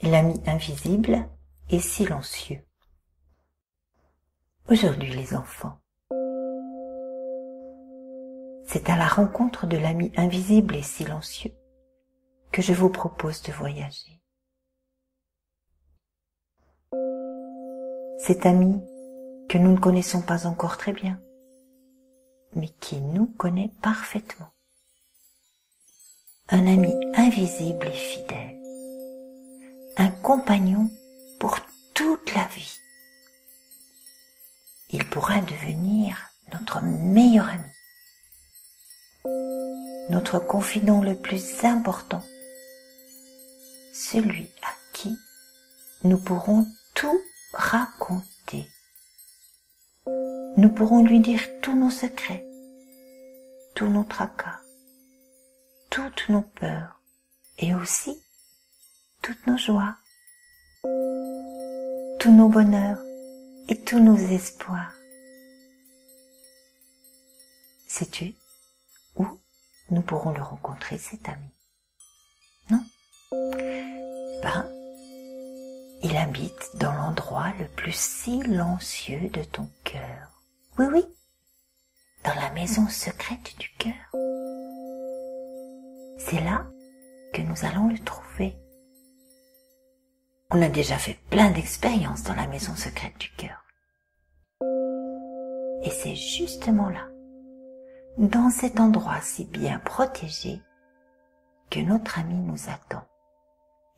L'ami invisible et silencieux. Aujourd'hui les enfants, c'est à la rencontre de l'ami invisible et silencieux que je vous propose de voyager. Cet ami que nous ne connaissons pas encore très bien, mais qui nous connaît parfaitement. Un ami invisible et fidèle. Un compagnon pour toute la vie. Il pourra devenir notre meilleur ami. Notre confident le plus important. Celui à qui nous pourrons tout raconter. Nous pourrons lui dire tous nos secrets, tous nos tracas, toutes nos peurs et aussi toutes nos joies, tous nos bonheurs et tous nos espoirs. Sais-tu où nous pourrons le rencontrer, cet ami? Non? Il habite dans l'endroit le plus silencieux de ton cœur. Oui, oui, dans la maison secrète du cœur. C'est là que nous allons le trouver. On a déjà fait plein d'expériences dans la maison secrète du cœur. Et c'est justement là, dans cet endroit si bien protégé, que notre ami nous attend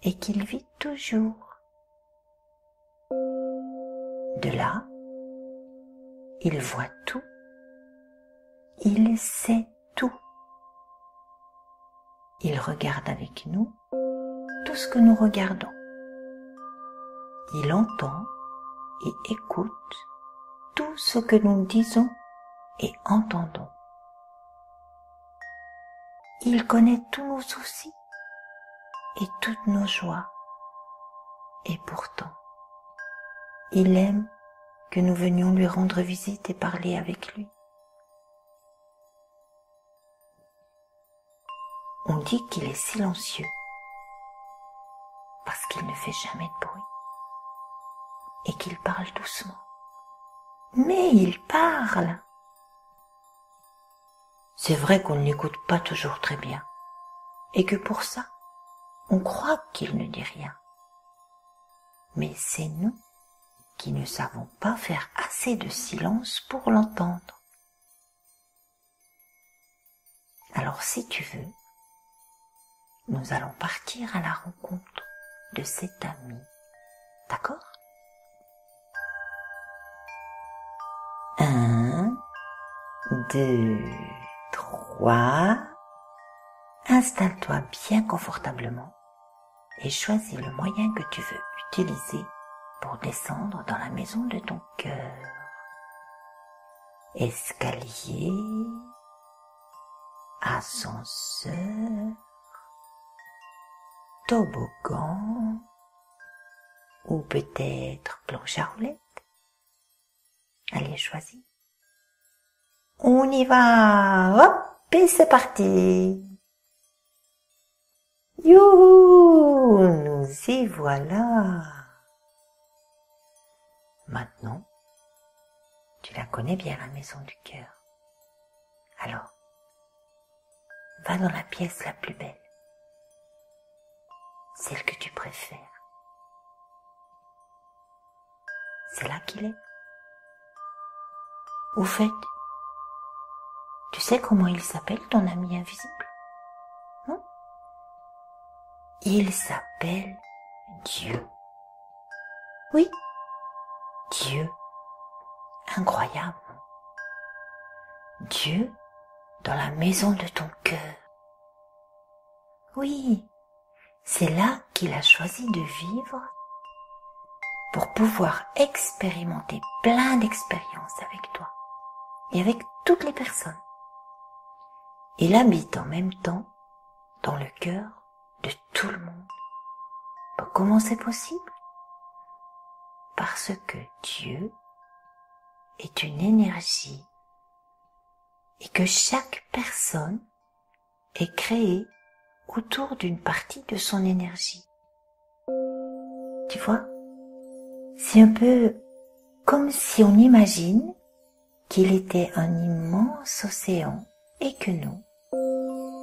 et qu'il vit toujours. De là, il voit tout, il sait tout. Il regarde avec nous tout ce que nous regardons. Il entend et écoute tout ce que nous disons et entendons. Il connaît tous nos soucis et toutes nos joies. Et pourtant, il aime que nous venions lui rendre visite et parler avec lui. On dit qu'il est silencieux parce qu'il ne fait jamais de bruit et qu'il parle doucement. Mais il parle. C'est vrai qu'on ne l'écoute pas toujours très bien et que pour ça, on croit qu'il ne dit rien. Mais c'est nous qui ne savons pas faire assez de silence pour l'entendre. Alors si tu veux, nous allons partir à la rencontre de cet ami. D'accord? 1, 2, 3. Installe-toi bien confortablement et choisis le moyen que tu veux utiliser pour descendre dans la maison de ton cœur. Escalier, ascenseur, toboggan ou peut-être planche à roulettes. Allez, choisis. On y va! Hop! Et c'est parti! Youhou! Nous y voilà! Maintenant, tu la connais bien, la maison du cœur. Alors, va dans la pièce la plus belle, celle que tu préfères. C'est là qu'il est. Au fait, tu sais comment il s'appelle, ton ami invisible? Non? Il s'appelle Dieu. Oui, Dieu. Incroyable. Dieu dans la maison de ton cœur. Oui, c'est là qu'il a choisi de vivre pour pouvoir expérimenter plein d'expériences avec toi et avec toutes les personnes. Il habite en même temps dans le cœur de tout le monde. Comment c'est possible? Parce que Dieu est une énergie et que chaque personne est créée autour d'une partie de son énergie. Tu vois? C'est un peu comme si on imagine qu'il était un immense océan et que nous,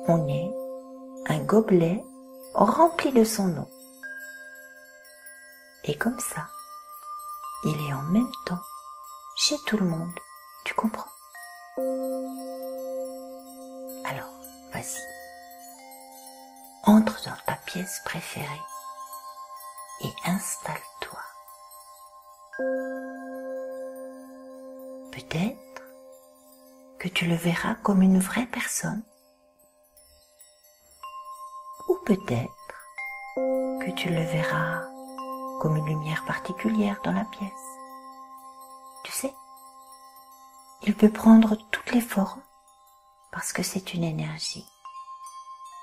on est un gobelet rempli de son eau. Et comme ça, il est en même temps chez tout le monde. Tu comprends? Alors, vas-y. Entre dans ta pièce préférée et installe-toi. Peut-être que tu le verras comme une vraie personne. Ou peut-être que tu le verras comme une lumière particulière dans la pièce. Tu sais, il peut prendre toutes les formes parce que c'est une énergie.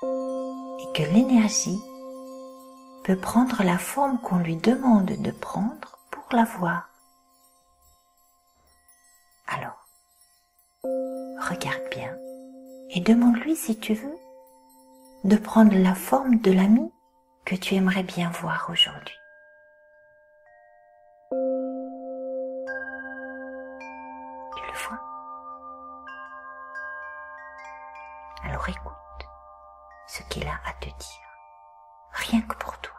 Et que l'énergie peut prendre la forme qu'on lui demande de prendre pour la voir. Alors, regarde bien et demande-lui si tu veux de prendre la forme de l'ami que tu aimerais bien voir aujourd'hui. Tu le vois? Alors écoute ce qu'il a à te dire, rien que pour toi.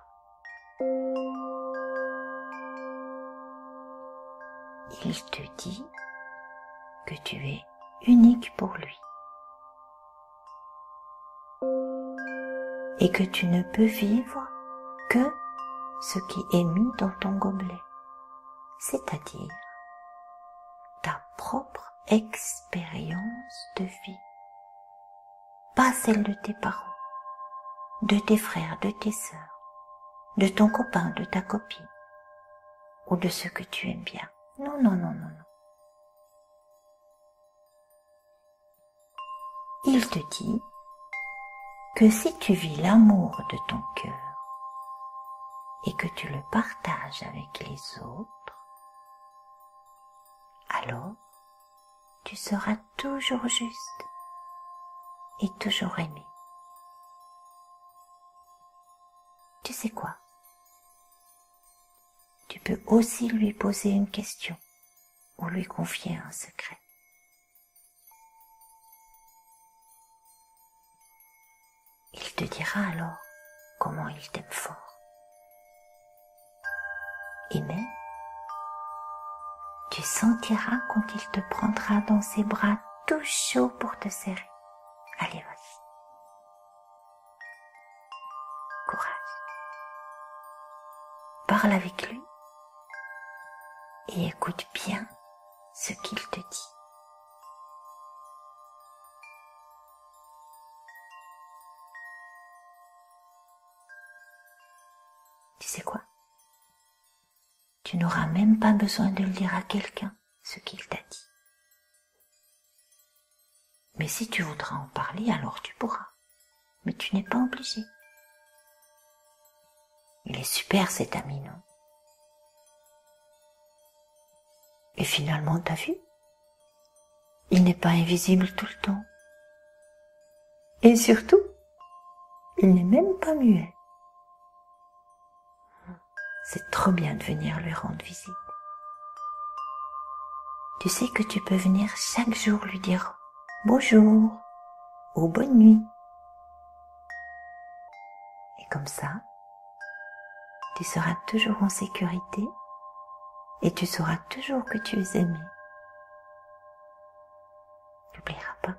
Il te dit que tu es unique pour lui et que tu ne peux vivre que ce qui est mis dans ton gobelet, c'est-à-dire ta propre expérience de vie, pas celle de tes parents, de tes frères, de tes sœurs, de ton copain, de ta copine, ou de ceux que tu aimes bien. Non, non, non, non, non. Il te dit que si tu vis l'amour de ton cœur et que tu le partages avec les autres, alors tu seras toujours juste et toujours aimé. Tu sais quoi? Tu peux aussi lui poser une question ou lui confier un secret. Il te dira alors comment il t'aime fort. Et même, tu sentiras quand il te prendra dans ses bras tout chaud pour te serrer. Allez, vas-y. Courage. Parle avec lui et écoute bien ce qu'il te dit. Tu sais quoi? Tu n'auras même pas besoin de le dire à quelqu'un, ce qu'il t'a dit. Mais si tu voudras en parler, alors tu pourras. Mais tu n'es pas obligé. Il est super cet ami, non? Et finalement, t'as vu? Il n'est pas invisible tout le temps. Et surtout, il n'est même pas muet. C'est trop bien de venir lui rendre visite. Tu sais que tu peux venir chaque jour lui dire bonjour ou bonne nuit. Et comme ça, tu seras toujours en sécurité et tu sauras toujours que tu es aimé. Tu n'oublieras pas.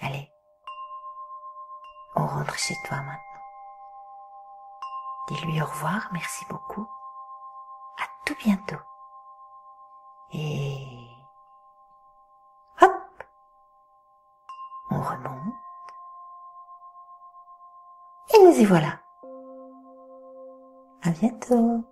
Allez, on rentre chez toi maintenant. Dis-lui au revoir, merci beaucoup. À tout bientôt. Et hop, on remonte. Et nous y voilà. À bientôt.